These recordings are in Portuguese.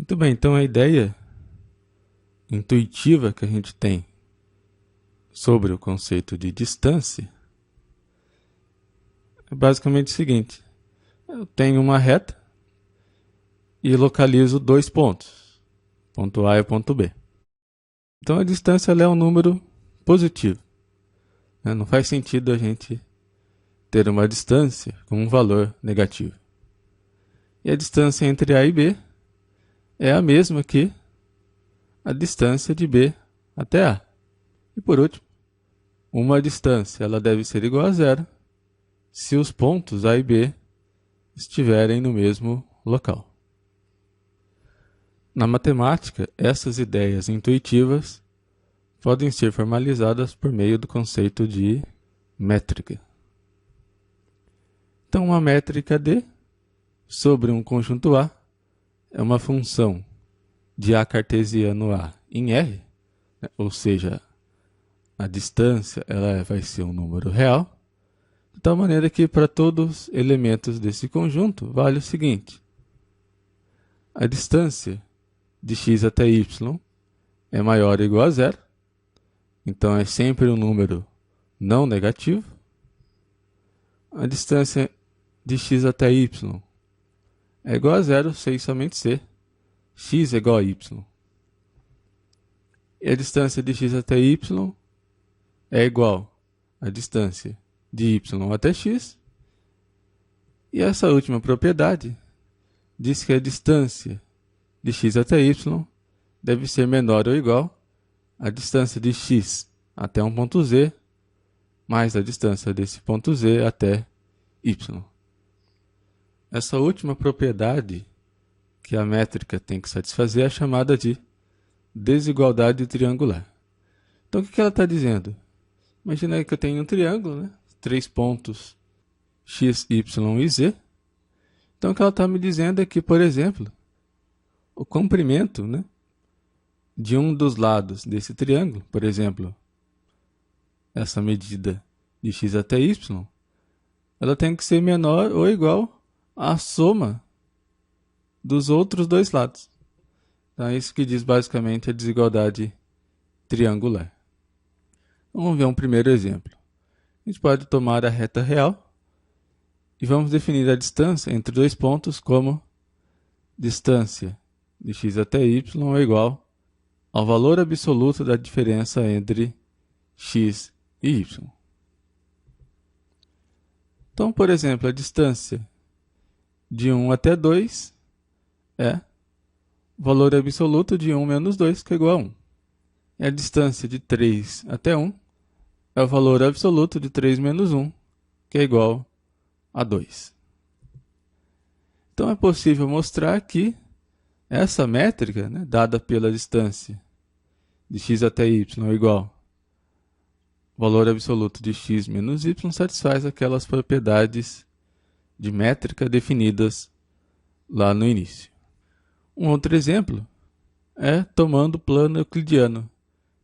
Muito bem, então a ideia intuitiva que a gente tem sobre o conceito de distância é basicamente o seguinte: eu tenho uma reta e localizo dois pontos, ponto A e ponto B. Então a distância ela é um número positivo, né? Não faz sentido a gente ter uma distância com um valor negativo. E a distância entre A e B é a mesma que a distância de B até A. E por último, uma distância ela deve ser igual a zero se os pontos A e B estiverem no mesmo local. Na matemática, essas ideias intuitivas podem ser formalizadas por meio do conceito de métrica. Então, uma métrica D sobre um conjunto A é uma função de A cartesiano A em R, né? Ou seja, a distância ela vai ser um número real, de tal maneira que para todos os elementos desse conjunto vale o seguinte: a distância de x até y é maior ou igual a zero, então é sempre um número não negativo. A distância de x até y é igual a zero se somente se x é igual a y. E a distância de x até y é igual à distância de y até x. E essa última propriedade diz que a distância de x até y deve ser menor ou igual à distância de x até um ponto z mais a distância desse ponto z até y. Essa última propriedade que a métrica tem que satisfazer é chamada de desigualdade triangular. Então, o que ela está dizendo? Imagina que eu tenho um triângulo, né? 3 pontos x, y e z. Então, o que ela está me dizendo é que, por exemplo, o comprimento, né, de um dos lados desse triângulo, por exemplo, essa medida de x até y, ela tem que ser menor ou igual à soma dos outros dois lados. Então, é isso que diz basicamente a desigualdade triangular. Vamos ver um primeiro exemplo. A gente pode tomar a reta real e vamos definir a distância entre dois pontos como distância de x até y é igual ao valor absoluto da diferença entre x e y. Então, por exemplo, a distância de 1 até 2 é o valor absoluto de 1 menos 2, que é igual a 1. E a distância de 3 até 1 é o valor absoluto de 3 menos 1, que é igual a 2. Então, é possível mostrar que essa métrica, né, dada pela distância de x até y é igual ao valor absoluto de x menos y, satisfaz aquelas propriedades de métrica definidas lá no início. Um outro exemplo é tomando o plano euclidiano.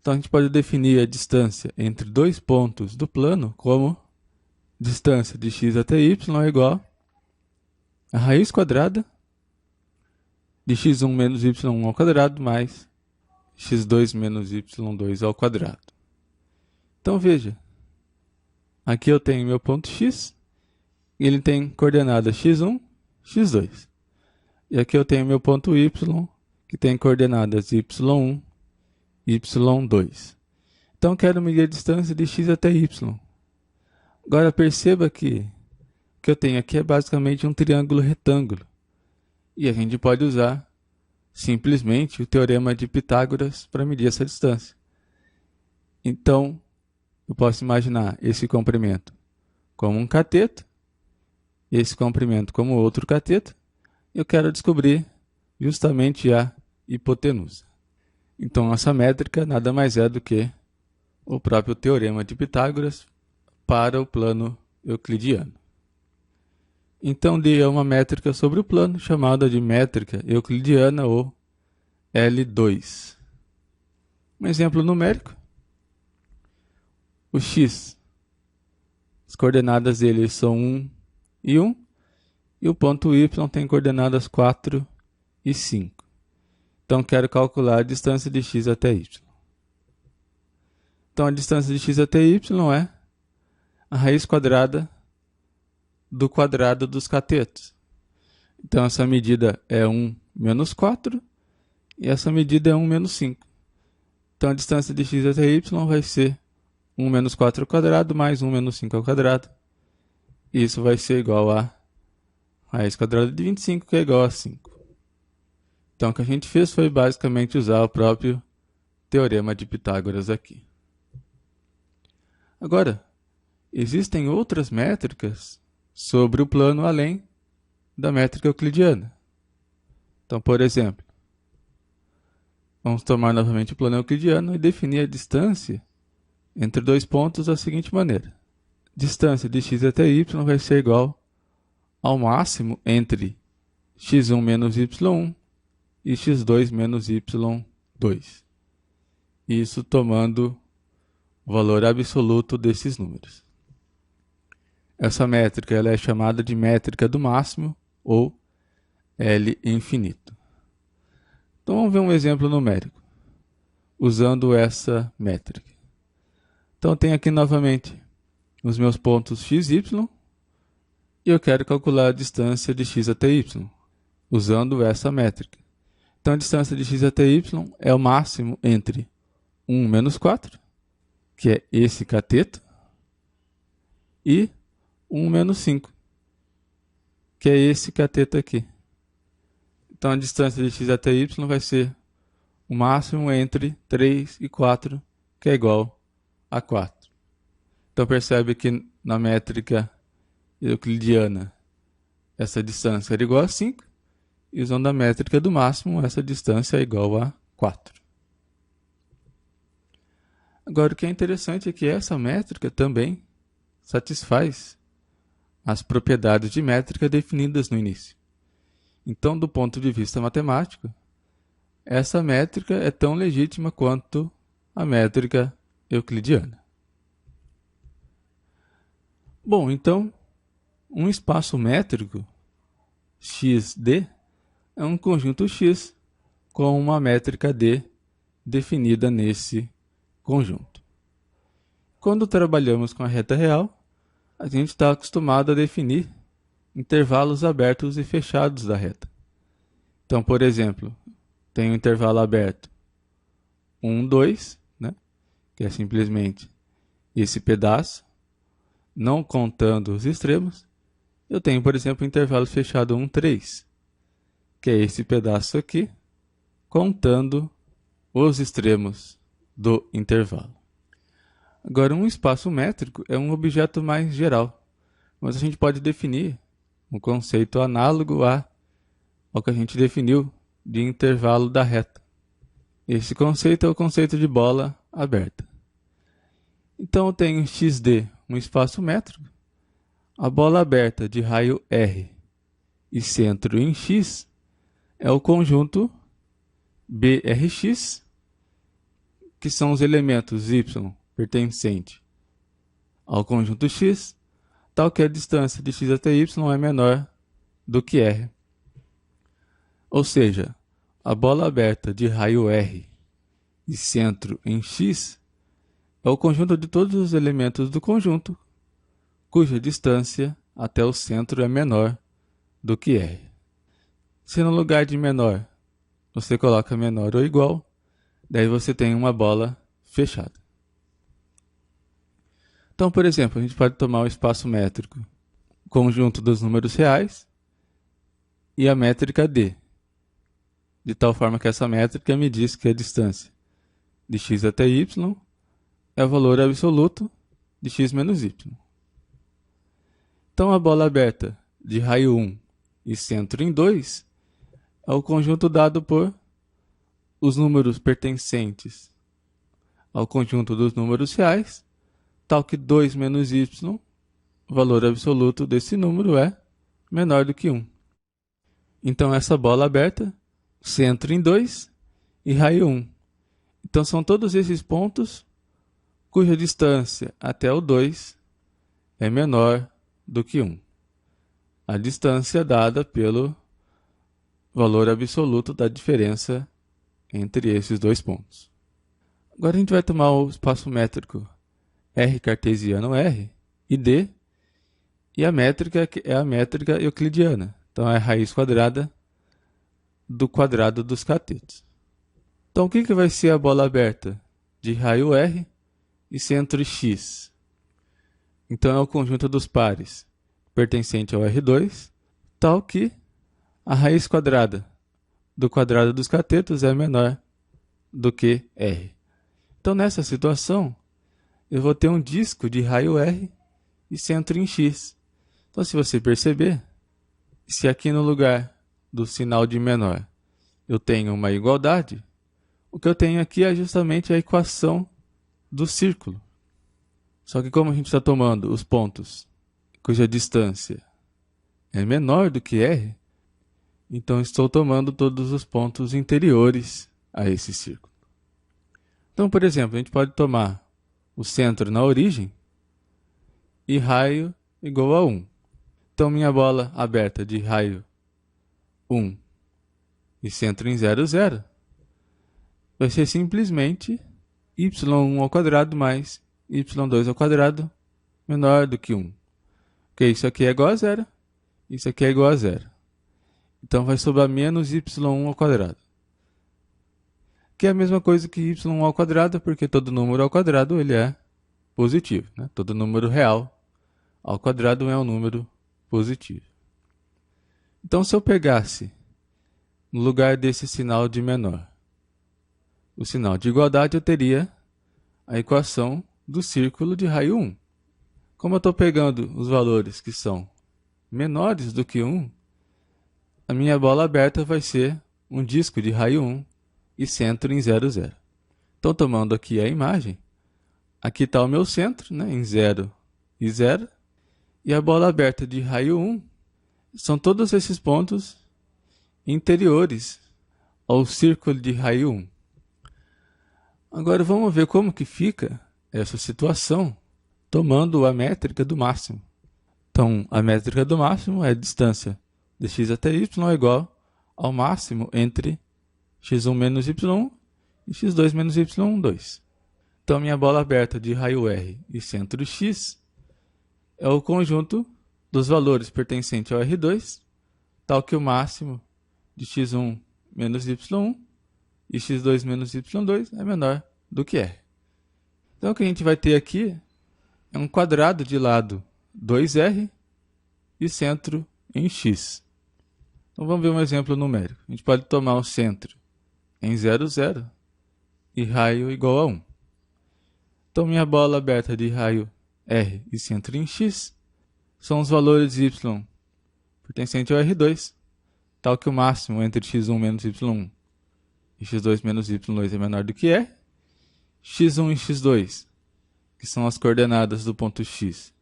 Então, a gente pode definir a distância entre dois pontos do plano como distância de x até y é igual a raiz quadrada de x1 menos y1 ao quadrado mais x2 menos y2 ao quadrado. Então, veja, aqui eu tenho meu ponto x, e ele tem coordenadas x1, x2. E aqui eu tenho meu ponto y, que tem coordenadas y1, y2. Então, eu quero medir a distância de x até y. Agora, perceba que o que eu tenho aqui é basicamente um triângulo retângulo. E a gente pode usar simplesmente o teorema de Pitágoras para medir essa distância. Então, eu posso imaginar esse comprimento como um cateto, esse comprimento como outro cateto, e eu quero descobrir justamente a hipotenusa. Então, essa métrica nada mais é do que o próprio teorema de Pitágoras para o plano euclidiano. Então, D é uma métrica sobre o plano, chamada de métrica euclidiana ou L2. Um exemplo numérico. O x, as coordenadas dele são 1 e 1, e o ponto y tem coordenadas 4 e 5. Então, quero calcular a distância de x até y. Então, a distância de x até y é a raiz quadrada do quadrado dos catetos. Então, essa medida é 1 menos 4 e essa medida é 1 menos 5. Então, a distância de x até y vai ser 1 menos 4 ao quadrado mais 1 menos 5 ao quadrado. Isso vai ser igual a raiz quadrada de 25, que é igual a 5. Então, o que a gente fez foi basicamente usar o próprio teorema de Pitágoras aqui. Agora, existem outras métricas sobre o plano além da métrica euclidiana. Então, por exemplo, vamos tomar novamente o plano euclidiano e definir a distância entre dois pontos da seguinte maneira. Distância de x até y vai ser igual ao máximo entre x1 menos y1 e x2 menos y2. Isso tomando o valor absoluto desses números. Essa métrica ela é chamada de métrica do máximo ou L infinito. Então vamos ver um exemplo numérico usando essa métrica. Então tenho aqui novamente os meus pontos x, y e eu quero calcular a distância de x até y usando essa métrica. Então a distância de x até y é o máximo entre 1 menos 4, que é esse cateto, e 1 menos 5, que é esse cateto aqui. Então a distância de x até y vai ser o máximo entre 3 e 4, que é igual a 4. Então percebe que na métrica euclidiana essa distância era igual a 5, e usando a métrica do máximo essa distância é igual a 4. Agora o que é interessante é que essa métrica também satisfaz as propriedades de métrica definidas no início. Então, do ponto de vista matemático, essa métrica é tão legítima quanto a métrica euclidiana. Bom, então, um espaço métrico, XD, é um conjunto X com uma métrica D definida nesse conjunto. Quando trabalhamos com a reta real, a gente está acostumado a definir intervalos abertos e fechados da reta. Então, por exemplo, tem um intervalo aberto 1, 2, né? Que é simplesmente esse pedaço, não contando os extremos. Eu tenho, por exemplo, um intervalo fechado 1, 3, que é esse pedaço aqui, contando os extremos do intervalo. Agora, um espaço métrico é um objeto mais geral, mas a gente pode definir um conceito análogo ao que a gente definiu de intervalo da reta. Esse conceito é o conceito de bola aberta. Então, eu tenho XD, um espaço métrico, a bola aberta de raio R e centro em X é o conjunto BRX, que são os elementos Y pertencente ao conjunto X, tal que a distância de x até y é menor do que R. Ou seja, a bola aberta de raio R e centro em X é o conjunto de todos os elementos do conjunto, cuja distância até o centro é menor do que R. Se no lugar de menor você coloca menor ou igual, daí você tem uma bola fechada. Então, por exemplo, a gente pode tomar o espaço métrico, conjunto dos números reais, e a métrica D, de tal forma que essa métrica me diz que a distância de x até y é o valor absoluto de x menos y. Então, a bola aberta de raio 1 e centro em 2 é o conjunto dado por os números pertencentes ao conjunto dos números reais, tal que 2 menos y, o valor absoluto desse número é menor do que 1. Então, essa bola aberta, centro em 2 e raio 1. Então, são todos esses pontos cuja distância até o 2 é menor do que 1. A distância dada pelo valor absoluto da diferença entre esses dois pontos. Agora a gente vai tomar o espaço métrico R cartesiano R e D, e a métrica é a métrica euclidiana. Então é a raiz quadrada do quadrado dos catetos. Então o que vai ser a bola aberta de raio R e centro X? Então é o conjunto dos pares pertencente ao R2, tal que a raiz quadrada do quadrado dos catetos é menor do que R. Então nessa situação, eu vou ter um disco de raio R e centro em X. Então se você perceber, se aqui no lugar do sinal de menor eu tenho uma igualdade, o que eu tenho aqui é justamente a equação do círculo. Só que como a gente está tomando os pontos cuja distância é menor do que R, então estou tomando todos os pontos interiores a esse círculo. Então, por exemplo, a gente pode tomar o centro na origem e raio igual a 1. Então, minha bola aberta de raio 1 e centro em 0, 0 vai ser simplesmente y1 ao quadrado mais y2 ao quadrado menor do que 1. Porque isso aqui é igual a 0, isso aqui é igual a 0. Então vai sobrar menos y1 ao quadrado. Que é a mesma coisa que y1 ao quadrado, porque todo número ao quadrado ele é positivo, né? Todo número real ao quadrado é um número positivo. Então se eu pegasse, no lugar desse sinal de menor, o sinal de igualdade, eu teria a equação do círculo de raio 1. Como eu estou pegando os valores que são menores do que 1, a minha bola aberta vai ser um disco de raio 1 e centro em 0, 0. Então, tomando aqui a imagem, aqui está o meu centro, né, em 0 e 0, e a bola aberta de raio 1 são todos esses pontos interiores ao círculo de raio 1. Agora vamos ver como que fica essa situação tomando a métrica do máximo. Então, a métrica do máximo é a distância de x até y é igual ao máximo entre x1 menos y1 e x2 menos y1, 2. Então, minha bola aberta de raio R e centro x é o conjunto dos valores pertencentes ao R2, tal que o máximo de x1 menos y1 e x2 menos y2 é menor do que R. Então, o que a gente vai ter aqui é um quadrado de lado 2R e centro em x. Então, vamos ver um exemplo numérico. A gente pode tomar o centro em 0, 0 e raio igual a 1. Então, minha bola aberta de raio R e centro em x são os valores y pertencentes ao R2, tal que o máximo entre x1 menos y1 e x2 menos y2 é menor do que R. x1 e x2, que são as coordenadas do ponto x,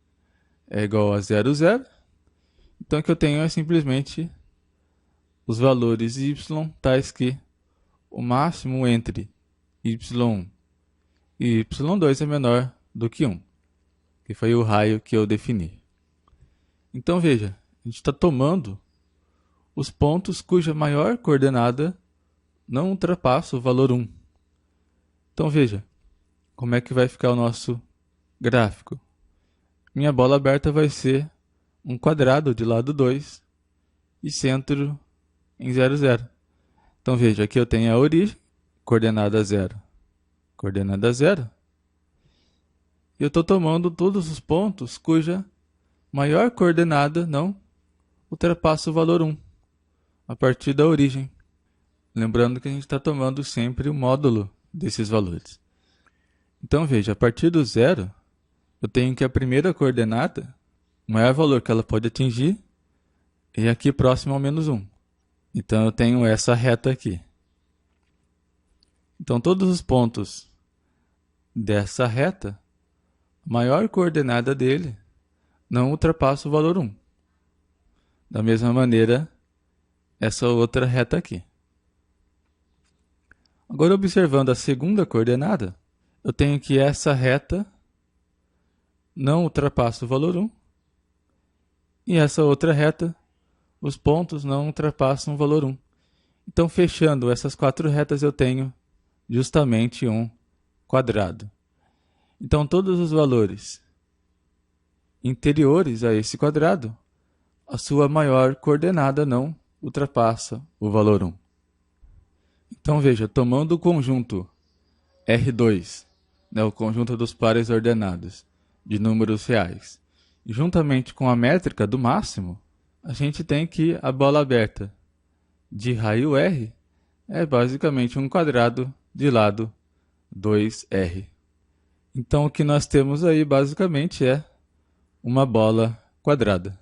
é igual a 0, 0. Então, o que eu tenho é simplesmente os valores y, tais que o máximo entre y1 e y2 é menor do que 1, que foi o raio que eu defini. Então, veja, a gente está tomando os pontos cuja maior coordenada não ultrapassa o valor 1. Então, veja, como é que vai ficar o nosso gráfico. Minha bola aberta vai ser um quadrado de lado 2 e centro em 0, 0. Então, veja, aqui eu tenho a origem, coordenada 0, coordenada 0. E eu estou tomando todos os pontos cuja maior coordenada não ultrapassa o valor 1, a partir da origem. Lembrando que a gente está tomando sempre o módulo desses valores. Então, veja, a partir do 0, eu tenho que a primeira coordenada, o maior valor que ela pode atingir, é aqui próximo ao menos 1. Então, eu tenho essa reta aqui. Então, todos os pontos dessa reta, a maior coordenada dele não ultrapassa o valor 1. Da mesma maneira, essa outra reta aqui. Agora, observando a segunda coordenada, eu tenho que essa reta não ultrapassa o valor 1. E essa outra reta, os pontos não ultrapassam o valor 1. Então, fechando essas 4 retas, eu tenho justamente um quadrado. Então, todos os valores interiores a esse quadrado, a sua maior coordenada não ultrapassa o valor 1. Então, veja, tomando o conjunto R2, né, o conjunto dos pares ordenados de números reais, e juntamente com a métrica do máximo, a gente tem que a bola aberta de raio R é basicamente um quadrado de lado 2R. Então, o que nós temos aí basicamente é uma bola quadrada.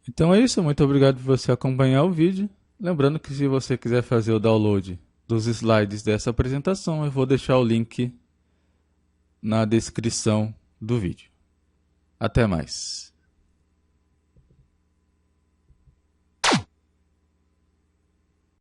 Então é isso, muito obrigado por você acompanhar o vídeo. Lembrando que se você quiser fazer o download dos slides dessa apresentação, eu vou deixar o link na descrição do vídeo. Até mais!